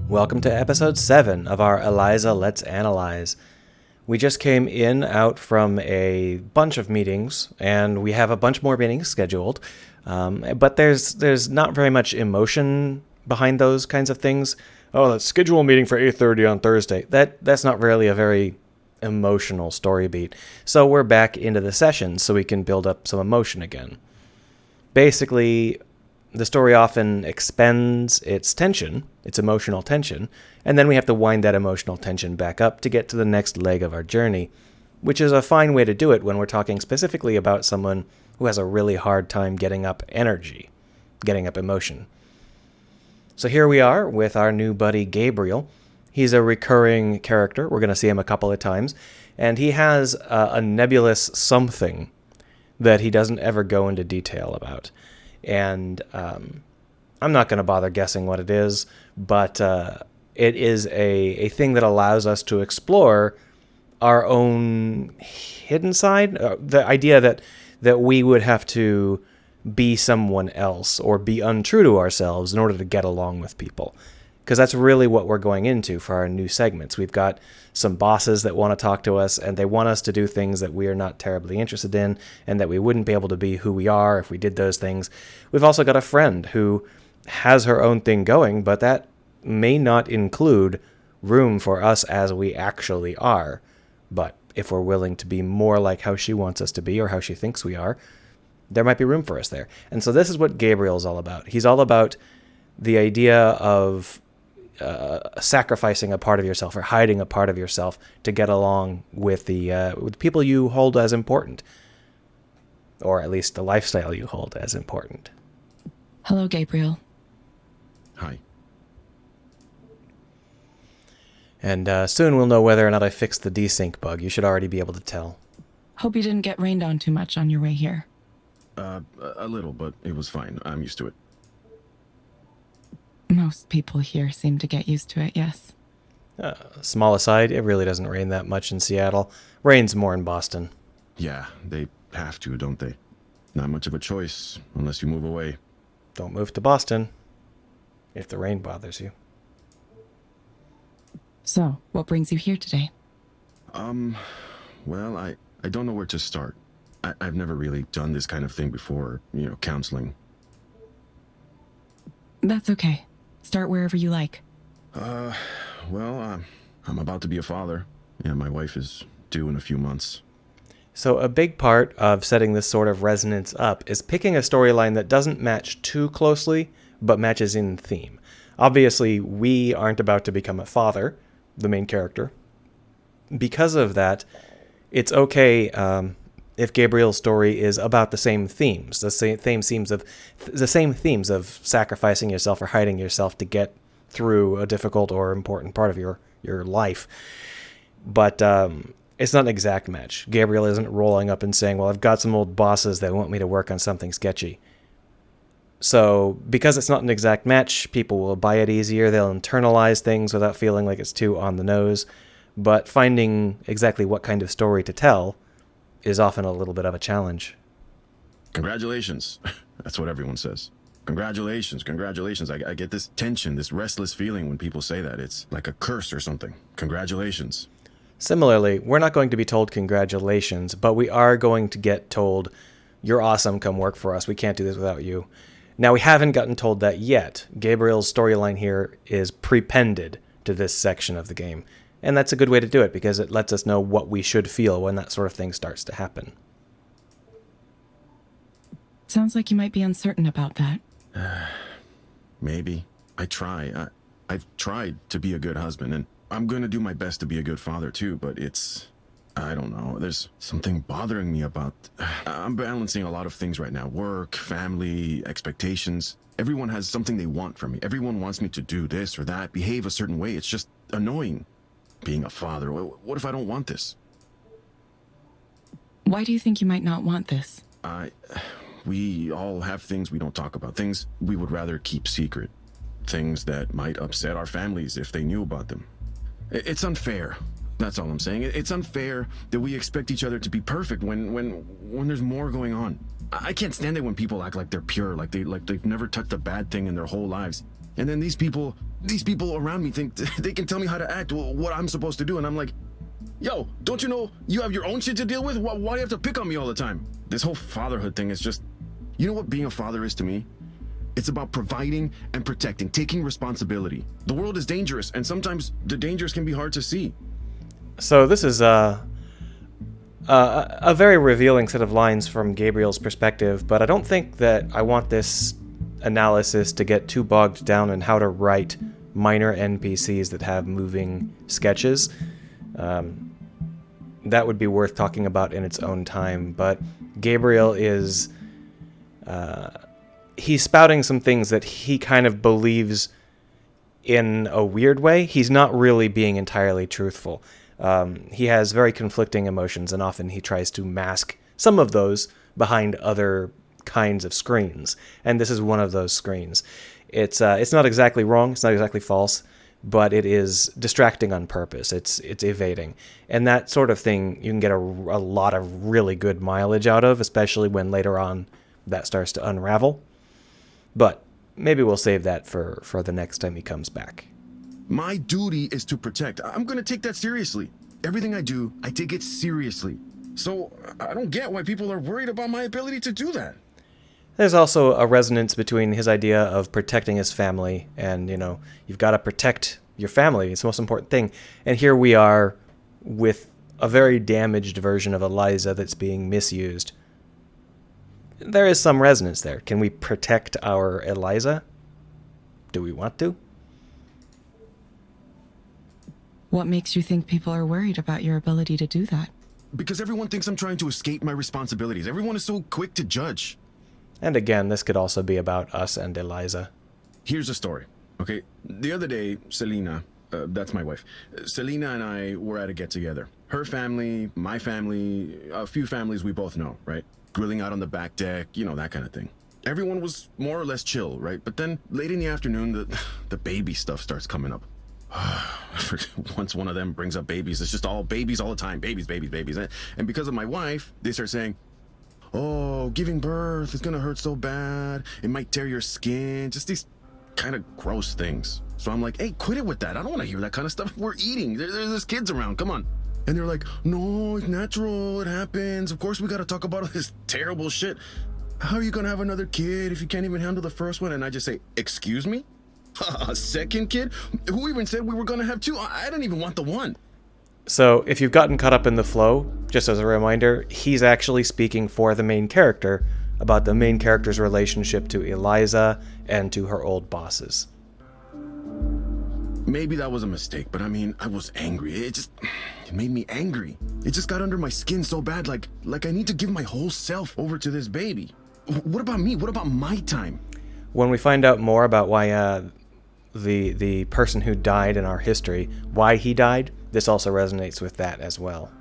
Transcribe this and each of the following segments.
Welcome to episode 7 of our Eliza Let's Analyze. We just came out from a bunch of meetings, and we have a bunch more meetings scheduled. But there's not very much emotion behind those kinds of things. Oh, let's schedule a meeting for 8:30 on Thursday. That's not really a very emotional story beat. So we're back into the session so we can build up some emotion again. Basically, the story often expends its tension, its emotional tension, and then we have to wind that emotional tension back up to get to the next leg of our journey, which is a fine way to do it when we're talking specifically about someone who has a really hard time getting up energy, getting up emotion. So here we are with our new buddy Gabriel. He's a recurring character. We're going to see him a couple of times, and he has a nebulous something that he doesn't ever go into detail about. And I'm not going to bother guessing what it is, but it is a thing that allows us to explore our own hidden side. The idea that we would have to be someone else or be untrue to ourselves in order to get along with people. Because that's really what we're going into for our new segments. We've got some bosses that want to talk to us, and they want us to do things that we are not terribly interested in, and that we wouldn't be able to be who we are if we did those things. We've also got a friend who has her own thing going, but that may not include room for us as we actually are. But if we're willing to be more like how she wants us to be or how she thinks we are, there might be room for us there. And so this is what Gabriel's all about. He's all about the idea of sacrificing a part of yourself or hiding a part of yourself to get along with the people you hold as important, or at least the lifestyle you hold as important. Hello, Gabriel. Hi. And soon we'll know whether or not I fixed the desync bug. You should already be able to tell. Hope you didn't get rained on too much on your way here. A little, but it was fine. I'm used to it. Most people here seem to get used to it, yes. Small aside, it really doesn't rain that much in Seattle. Rains more in Boston. Yeah, they have to, don't they? Not much of a choice, unless you move away. Don't move to Boston if the rain bothers you. So, what brings you here today? Well, I don't know where to start. I've never really done this kind of thing before, counseling. That's okay. Start wherever you like. Well, I'm about to be a father. Yeah, my wife is due in a few months. So a big part of setting this sort of resonance up is picking a storyline that doesn't match too closely, but matches in theme. Obviously, we aren't about to become a father, the main character. Because of that, it's okay if Gabriel's story is about the same themes, the same themes of sacrificing yourself or hiding yourself to get through a difficult or important part of your life. But it's not an exact match. Gabriel isn't rolling up and saying, well, I've got some old bosses that want me to work on something sketchy. So because it's not an exact match, people will buy it easier. They'll internalize things without feeling like it's too on the nose. But finding exactly what kind of story to tell is often a little bit of a challenge. Congratulations. That's what everyone says. Congratulations. I get this tension, this restless feeling when people say that. It's like a curse or something. Congratulations. Similarly, we're not going to be told congratulations, but we are going to get told, you're awesome, come work for us. We can't do this without you. Now, we haven't gotten told that yet. Gabriel's storyline here is prepended to this section of the game. And that's a good way to do it because it lets us know what we should feel when that sort of thing starts to happen. Sounds like you might be uncertain about that. Maybe. I've tried to be a good husband, and I'm going to do my best to be a good father too, but I don't know. There's something bothering me about... I'm balancing a lot of things right now. Work, family, expectations. Everyone has something they want from me. Everyone wants me to do this or that, behave a certain way. It's just annoying. Being a father, what if I don't want this? Why do you think you might not want this? We all have things we don't talk about, things we would rather keep secret, things that might upset our families if they knew about them. It's unfair. That's all I'm saying. It's unfair that we expect each other to be perfect when there's more going on. I can't stand it when people act like they're pure, like they've never touched a bad thing in their whole lives. And then these people around me think they can tell me how to act, what I'm supposed to do. And I'm like, yo, don't you know you have your own shit to deal with? Why do you have to pick on me all the time? This whole fatherhood thing is just, you know what being a father is to me? It's about providing and protecting, taking responsibility. The world is dangerous, and sometimes the dangers can be hard to see. So this is a very revealing set of lines from Gabriel's perspective, but I don't think that I want this analysis to get too bogged down in how to write minor NPCs that have moving sketches. That would be worth talking about in its own time, but Gabriel is... he's spouting some things that he kind of believes in a weird way. He's not really being entirely truthful. He has very conflicting emotions, and often he tries to mask some of those behind other kinds of screens. And this is one of those screens. It's not exactly wrong. It's not exactly false, but it is distracting on purpose. It's evading. And that sort of thing you can get a lot of really good mileage out of, especially when later on that starts to unravel. But maybe we'll save that for the next time he comes back. My duty is to protect. I'm going to take that seriously. Everything I do, I take it seriously. So I don't get why people are worried about my ability to do that. There's also a resonance between his idea of protecting his family and, you've got to protect your family. It's the most important thing. And here we are with a very damaged version of Eliza that's being misused. There is some resonance there. Can we protect our Eliza? Do we want to? What makes you think people are worried about your ability to do that? Because everyone thinks I'm trying to escape my responsibilities. Everyone is so quick to judge. And again, this could also be about us and Eliza. Here's a story, okay? The other day, Selena, that's my wife, Selena and I were at a get-together. Her family, my family, a few families we both know, right? Grilling out on the back deck, that kind of thing. Everyone was more or less chill, right? But then late in the afternoon, the baby stuff starts coming up. Once one of them brings up babies, it's just all babies all the time. Babies. And because of my wife, they start saying, oh, giving birth is gonna hurt so bad. It might tear your skin. Just these kind of gross things. So I'm like, hey, quit it with that. I don't want to hear that kind of stuff. We're eating. There's kids around. Come on. And they're like, no, it's natural. It happens. Of course, we got to talk about all this terrible shit. How are you going to have another kid if you can't even handle the first one? And I just say, excuse me? A second kid? Who even said we were going to have two? I didn't even want the one. So if you've gotten caught up in the flow, just as a reminder, he's actually speaking for the main character about the main character's relationship to Eliza and to her old bosses. Maybe that was a mistake, but I mean, I was angry. It made me angry. It just got under my skin so bad, like I need to give my whole self over to this baby. What about me? What about my time? When we find out more about why the person who died in our history, why he died, this also resonates with that as well.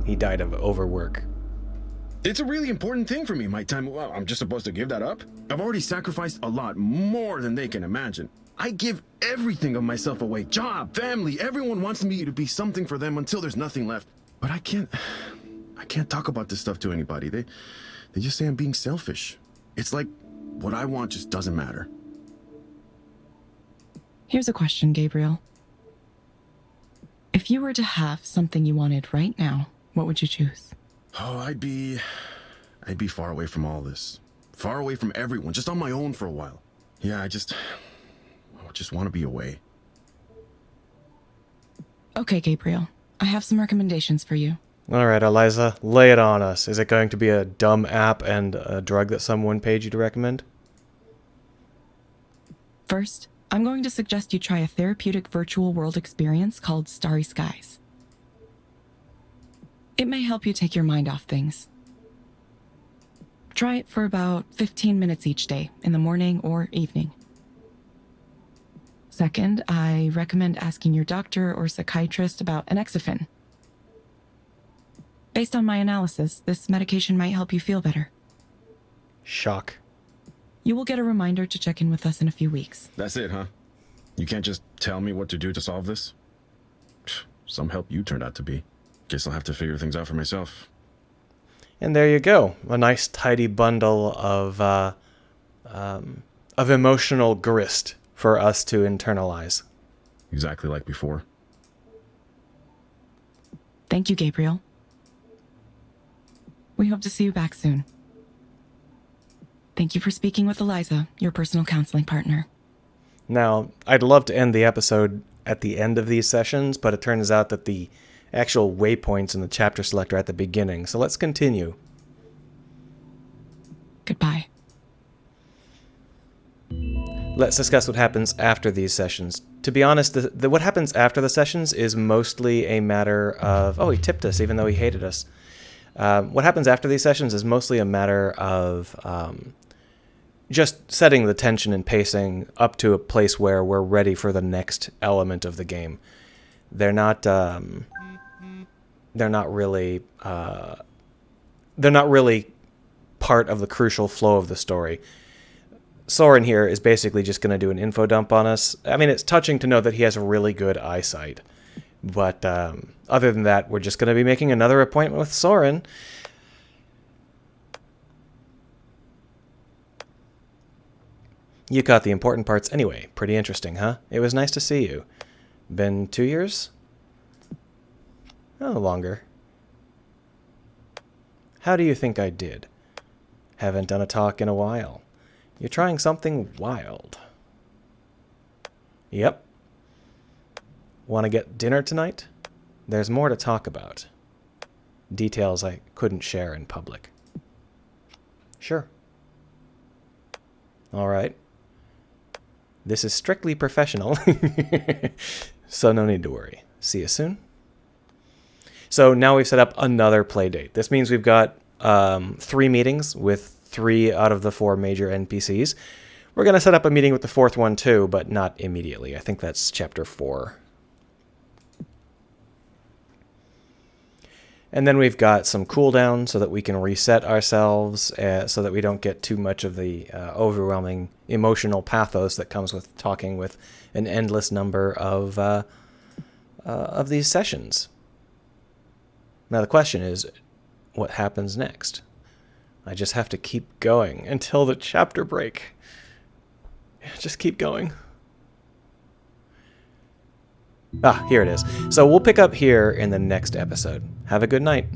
He died of overwork. It's a really important thing for me, my time. Well, I'm just supposed to give that up? I've already sacrificed a lot, more than they can imagine. I give everything of myself away. Job, family, everyone wants me to be something for them until there's nothing left. But I can't talk about this stuff to anybody. They just say I'm being selfish. It's like what I want just doesn't matter. Here's a question, Gabriel. If you were to have something you wanted right now, what would you choose? Oh, I'd be far away from all this. Far away from everyone, just on my own for a while. Yeah, I just want to be away. Okay, Gabriel. I have some recommendations for you. All right, Eliza, lay it on us. Is it going to be a dumb app and a drug that someone paid you to recommend? First, I'm going to suggest you try a therapeutic virtual world experience called Starry Skies. It may help you take your mind off things. Try it for about 15 minutes each day, in the morning or evening. Second, I recommend asking your doctor or psychiatrist about Anexafen. Based on my analysis, this medication might help you feel better. Shock. You will get a reminder to check in with us in a few weeks. That's it, huh? You can't just tell me what to do to solve this? Some help you turned out to be. Guess I'll have to figure things out for myself. And there you go. A nice tidy bundle of emotional grist for us to internalize. Exactly like before. Thank you, Gabriel. We hope to see you back soon. Thank you for speaking with Eliza, your personal counseling partner. Now, I'd love to end the episode at the end of these sessions, but it turns out that the actual waypoints in the chapter selector are at the beginning, so let's continue. Goodbye. Let's discuss what happens after these sessions. To be honest, what happens after the sessions is mostly a matter of... Oh, he tipped us even though he hated us. What happens after these sessions is mostly a matter of just setting the tension and pacing up to a place where we're ready for the next element of the game. They're not really part of the crucial flow of the story. Soren here is basically just going to do an info dump on us. I mean, it's touching to know that he has really good eyesight. But other than that, we're just going to be making another appointment with Soren. You caught the important parts anyway. Pretty interesting, huh? It was nice to see you. Been 2 years? Oh, longer. How do you think I did? Haven't done a talk in a while. You're trying something wild. Yep. Want to get dinner tonight? There's more to talk about. Details I couldn't share in public. Sure. All right. This is strictly professional, so no need to worry. See you soon. So now we've set up another play date. This means we've got 3 meetings with 3 out of the 4 major NPCs. We're going to set up a meeting with the 4th one too, but not immediately. I think that's chapter 4. And then we've got some cooldown so that we can reset ourselves so that we don't get too much of the overwhelming emotional pathos that comes with talking with an endless number of these sessions. Now the question is, what happens next? I just have to keep going until the chapter break. Just keep going. Ah, here it is. So we'll pick up here in the next episode. Have a good night.